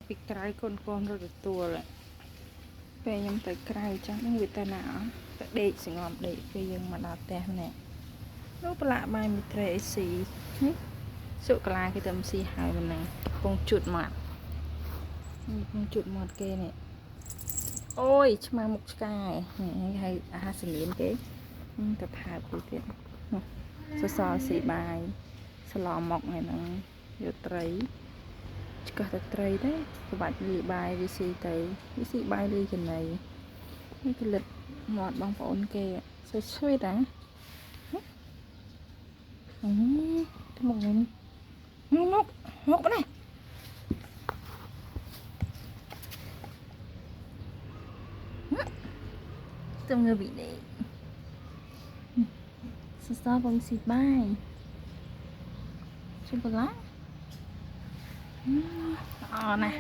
ពីក្រៅកូនរត់ទទួលពេលខ្ញុំទៅក្រៅចឹងនឹងវាទៅណាទៅដេកសងំដេកពេលយើងមកដល់ផ្ទះម្នាក់នោះប្រឡាក់បាយមីត្រេអេស៊ីសុកាឡាគេទៅមិនស៊ីហើយមិនហ្នឹងកំពុងជូតមាត់គេនេះអូយឆ្មាមុខឆ្កែនេះហើយអាហារសលៀនគេទៅថើបទៅទៀតសសរស៊ីបាយស្លមុខហើយហ្នឹងយកត្រីឆ្កឹះទៅត្រីទេក្បាច់វាបាយវាស៊ីទៅវាស៊ីបាយលីចំណីនេះផលិតមាត់បងប្អូនគេស្វីតទៅមកនេះមកនេះទៅងើបពីនេះសសរបងស៊ីបាយជុំបឡាអណា